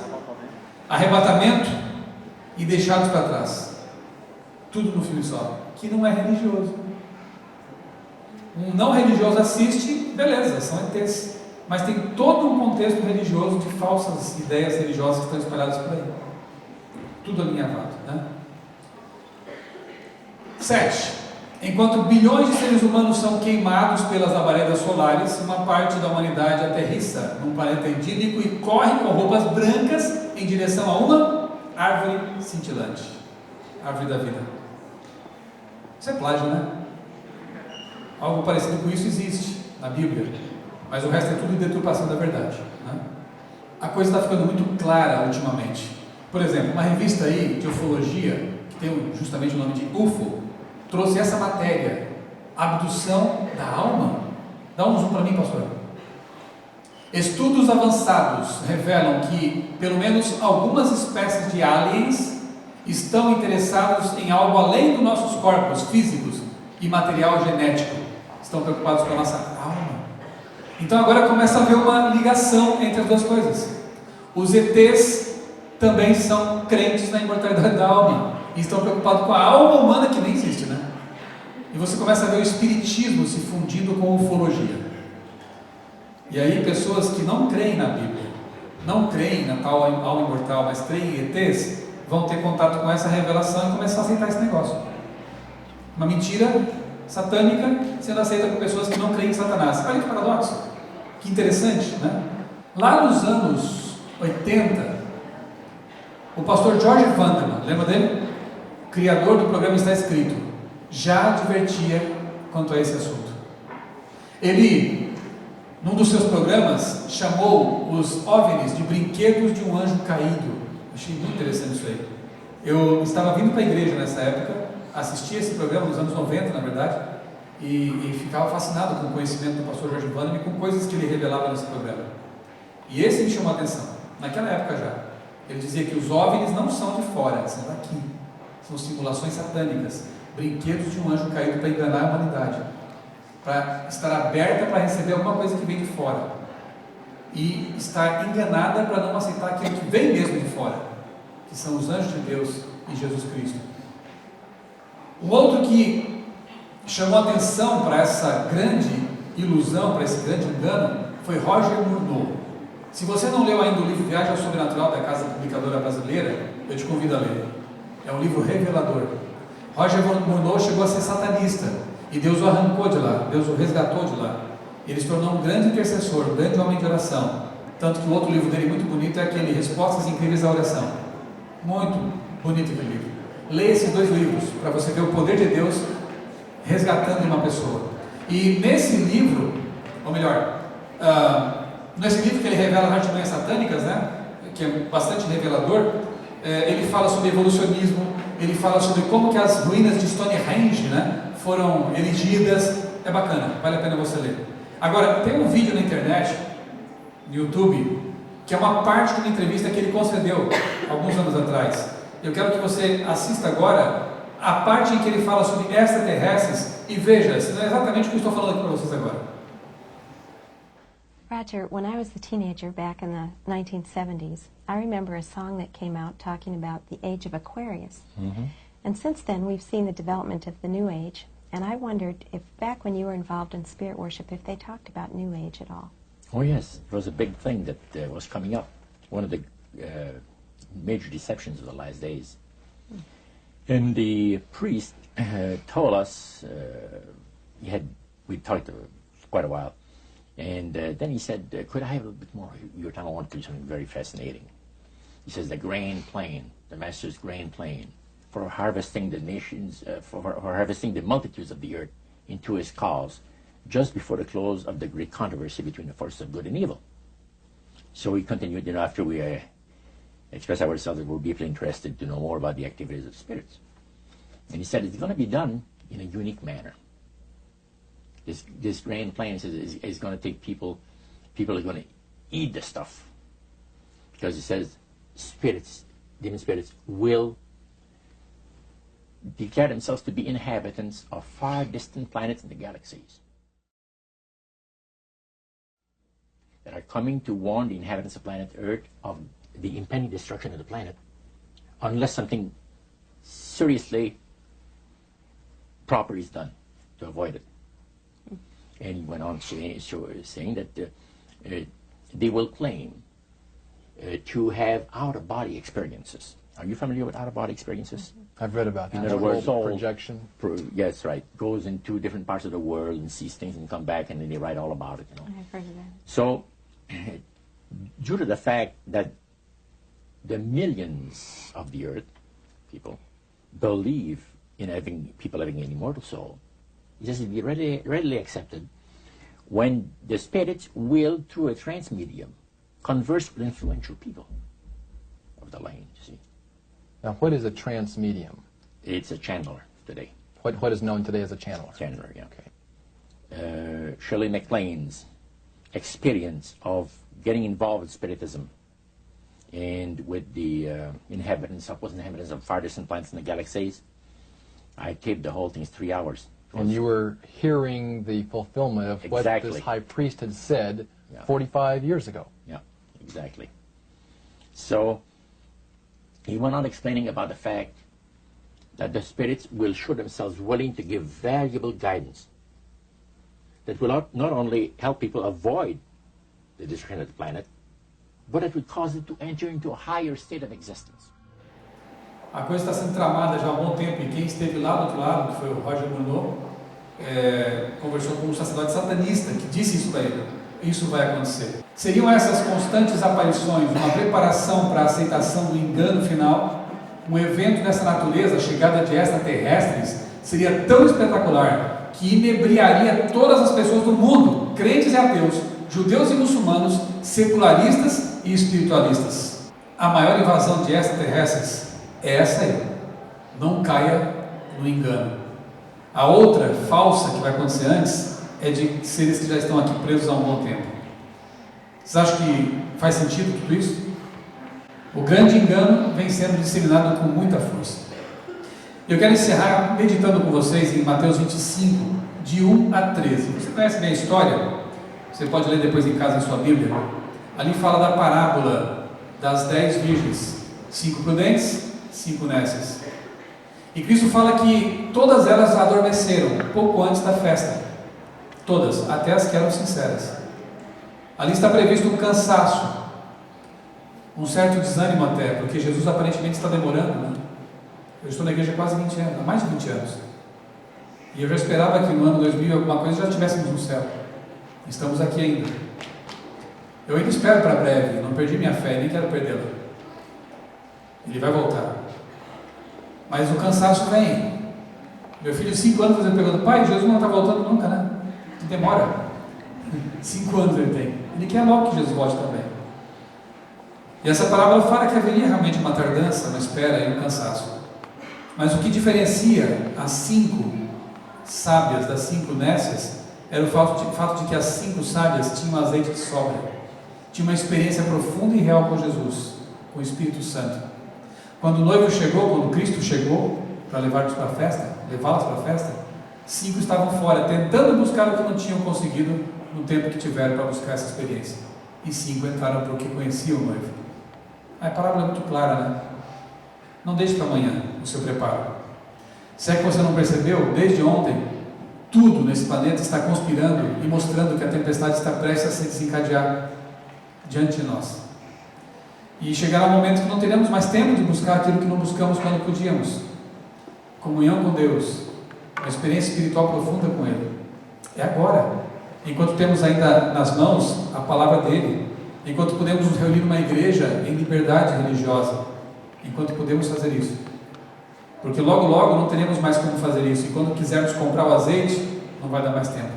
arrebatamento e deixados para trás. Tudo no filme só, que não é religioso. Um não religioso assiste, beleza, são ETs, mas tem todo um contexto religioso de falsas ideias religiosas que estão espalhadas por aí. Tudo alinhavado, né? 7. Enquanto bilhões de seres humanos são queimados pelas labaredas solares, uma parte da humanidade aterrissa num planeta idílico e corre com roupas brancas em direção a uma árvore cintilante. Árvore da vida. Isso é plágio, né? Algo parecido com isso existe na Bíblia, mas o resto é tudo deturpação da verdade, né? A coisa está ficando muito clara ultimamente. Por exemplo, uma revista aí de ufologia, que tem justamente o nome de UFO, trouxe essa matéria, abdução da alma. Dá um zoom para mim, pastor. Estudos avançados revelam que pelo menos algumas espécies de aliens estão interessados em algo além dos nossos corpos físicos e material genético. Estão preocupados com a nossa alma. Então agora começa a haver uma ligação entre as duas coisas. Os ETs também são crentes na imortalidade da alma e estão preocupados com a alma humana que nem existe, né? E você começa a ver o espiritismo se fundindo com a ufologia. E aí pessoas que não creem na Bíblia, não creem na tal alma imortal, mas creem em ETs, vão ter contato com essa revelação e começar a aceitar esse negócio. Uma mentira satânica sendo aceita por pessoas que não creem em Satanás. Olha que paradoxo, que interessante, né? Lá nos anos 80, o pastor George Vanderman, lembra dele? Criador do programa Está Escrito, já advertia quanto a esse assunto. Ele, num dos seus programas, chamou os OVNIs de brinquedos de um anjo caído. Achei muito interessante isso aí. Eu estava vindo para a igreja nessa época, assistia esse programa nos anos 90, na verdade, e ficava fascinado com o conhecimento do pastor George Vanderman e com coisas que ele revelava nesse programa. E esse me chamou a atenção, naquela época já. Ele dizia que os OVNIs não são de fora, são daqui. São simulações satânicas, brinquedos de um anjo caído para enganar a humanidade, para estar aberta para receber alguma coisa que vem de fora e estar enganada para não aceitar aquilo que vem mesmo de fora, que são os anjos de Deus e Jesus Cristo. Um outro que chamou atenção para essa grande ilusão, para esse grande engano, foi Roger Murnau. Se você não leu ainda o livro Viagem ao Sobrenatural da Casa Publicadora Brasileira, eu te convido a ler. É um livro revelador. Roger Murnau chegou a ser satanista e Deus o arrancou de lá, Deus o resgatou de lá. Ele se tornou um grande intercessor, um grande homem de oração. Tanto que o outro livro dele muito bonito é aquele Respostas Incríveis à Oração. Muito bonito aquele livro. Leia esses dois livros para você ver o poder de Deus resgatando uma pessoa. E nesse livro, ou melhor, nesse livro que ele revela as artimanhas satânicas, né, que é bastante revelador, ele fala sobre evolucionismo, ele fala sobre como que as ruínas de Stonehenge, né, foram erigidas. É bacana, vale a pena você ler. Agora, tem um vídeo na internet, no YouTube, que é uma parte de uma entrevista que ele concedeu alguns anos atrás. Eu quero que você assista agora a parte em que ele fala sobre extraterrestres e veja se não é exatamente o que eu estou falando aqui para vocês agora. Roger, when I was a teenager back in the 1970s, I remember a song that came out talking about the age of Aquarius. Mm-hmm. And since then, we've seen the development of the New Age, and I wondered if back when you were involved in spirit worship, if they talked about New Age at all. Oh yes, it was a big thing that was coming up. One of the major deceptions of the last days. Mm. And the priest told us, we talked quite a while, and then he said, could I have a little bit more? You were talking, I want to do something very fascinating. He says, the grain plane, the master's grain plane, for harvesting the nations, for harvesting the multitudes of the earth into his cause, just before the close of the great controversy between the forces of good and evil. So we continued, after we expressed ourselves that we're deeply interested to know more about the activities of spirits. And he said it's going to be done in a unique manner. This grain plane is going to take people are going to eat the stuff. Because he says spirits, demon spirits, will declare themselves to be inhabitants of far distant planets in the galaxies that are coming to warn the inhabitants of planet Earth of the impending destruction of the planet unless something seriously proper is done to avoid it. And he went on saying that they will claim to have out-of-body experiences. Are you familiar with out-of-body experiences? I've read about that. In other words, soul projection. Yes, right. Goes into different parts of the world and sees things and come back, and then they write all about it. I've heard of that. So, due to the fact that the millions of the earth, people, believe in people having an immortal soul, it has to be readily accepted when the spirits will, through a trance medium, converse with influential people of the land, you see. Now, what is a trance medium? It's a channeler today. What is known today as a channeler? Channeler, yeah. Okay. Shirley MacLaine's experience of getting involved with spiritism and with the inhabitants of far distant planets in the galaxies, I taped the whole thing in 3 hours. And you were hearing the fulfillment of what this high priest had said 45 years ago. Yeah, exactly. So he went on explaining about the fact that the spirits will show themselves willing to give valuable guidance that will not only help people avoid the destruction of the planet, but it will cause them to enter into a higher state of existence. A coisa está sendo tramada já há um bom tempo, e quem esteve lá do outro lado, que foi o Roger Murnau, conversou com um sacerdote satanista que disse isso para ele. Isso vai acontecer. Seriam essas constantes aparições uma preparação para a aceitação do engano final? Um evento dessa natureza, a chegada de extraterrestres, seria tão espetacular que inebriaria todas as pessoas do mundo, crentes e ateus, judeus e muçulmanos, secularistas e espiritualistas. A maior invasão de extraterrestres é essa aí. Não caia no engano. A outra, falsa, que vai acontecer antes, é de seres que já estão aqui presos há um bom tempo. Vocês acham que faz sentido tudo isso? O grande engano vem sendo disseminado com muita força. Eu quero encerrar meditando com vocês em Mateus 25, de 1 a 13. Você conhece bem a história? Você pode ler depois em casa em sua Bíblia. Ali fala da parábola das 10 virgens. 5 prudentes, 5 nécias. E Cristo fala que todas elas adormeceram pouco antes da festa. Todas, até as que eram sinceras. Ali está previsto um cansaço, um certo desânimo até, porque Jesus aparentemente está demorando, né? Eu estou na igreja há quase 20 anos, há mais de 20 anos. E eu já esperava que no ano 2000 alguma coisa já estivéssemos no céu. Estamos aqui ainda. Eu ainda espero para breve, não perdi minha fé, nem quero perdê-la. Ele vai voltar. Mas o cansaço vem. Meu filho de 5 anos fazendo pergunta: pai, Jesus não está voltando nunca, né? Que demora. 5 anos ele tem. Ele quer logo que Jesus volte também. E essa parábola fala que haveria realmente uma tardança, uma espera e um cansaço. Mas o que diferencia as 5 sábias das 5 nécias era o fato de que as 5 sábias tinham azeite de sobra. Tinham uma experiência profunda e real com Jesus, com o Espírito Santo. Quando o noivo chegou, quando Cristo chegou para levá-las para a festa, 5 estavam fora, tentando buscar o que não tinham conseguido no tempo que tiveram para buscar essa experiência. E 5 entraram porque conheciam o noivo. A parábola é muito clara, né? Não deixe para amanhã o seu preparo. Se é que você não percebeu, desde ontem, tudo nesse planeta está conspirando e mostrando que a tempestade está prestes a se desencadear diante de nós. E chegará um momento que não teremos mais tempo de buscar aquilo que não buscamos quando podíamos. Comunhão com Deus, uma experiência espiritual profunda com Ele. É agora, enquanto temos ainda nas mãos a palavra dEle, enquanto podemos nos reunir numa igreja em liberdade religiosa, enquanto podemos fazer isso. Porque logo logo não teremos mais como fazer isso, e quando quisermos comprar o azeite, não vai dar mais tempo.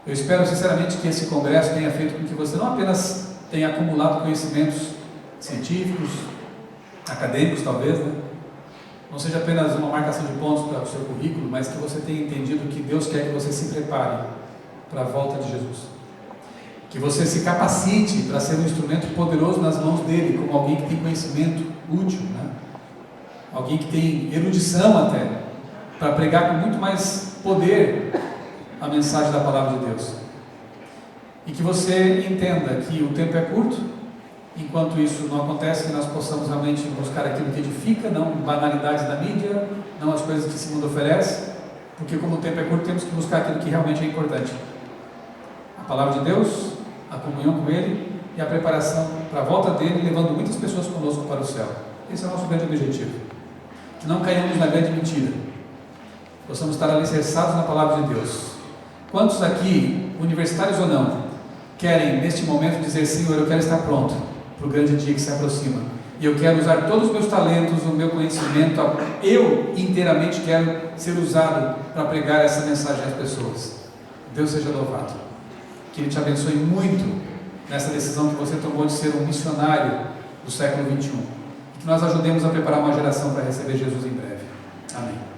Eu espero sinceramente que esse congresso tenha feito com que você não apenas tenha acumulado conhecimentos científicos, acadêmicos talvez, né? Não seja apenas uma marcação de pontos para o seu currículo, mas que você tenha entendido que Deus quer que você se prepare para a volta de Jesus. Que você se capacite para ser um instrumento poderoso nas mãos dele, como alguém que tem conhecimento útil, né? Alguém que tem erudição até, para pregar com muito mais poder a mensagem da palavra de Deus. E que você entenda que o tempo é curto, enquanto isso não acontece, que nós possamos realmente buscar aquilo que edifica, não banalidades da mídia, não as coisas que esse mundo oferece, porque como o tempo é curto, temos que buscar aquilo que realmente é importante. A palavra de Deus, a comunhão com Ele e a preparação para a volta dele, levando muitas pessoas conosco para o céu. Esse é o nosso grande objetivo. Que não caiamos na grande mentira. Possamos estar alicerçados na palavra de Deus. Quantos aqui, universitários ou não, querem neste momento dizer: Senhor, eu quero estar pronto para o grande dia que se aproxima, e eu quero usar todos os meus talentos, o meu conhecimento, eu inteiramente quero ser usado para pregar essa mensagem às pessoas. Deus seja louvado. Que Ele te abençoe muito nessa decisão que você tomou de ser um missionário do século XXI, e que nós ajudemos a preparar uma geração para receber Jesus em breve. Amém.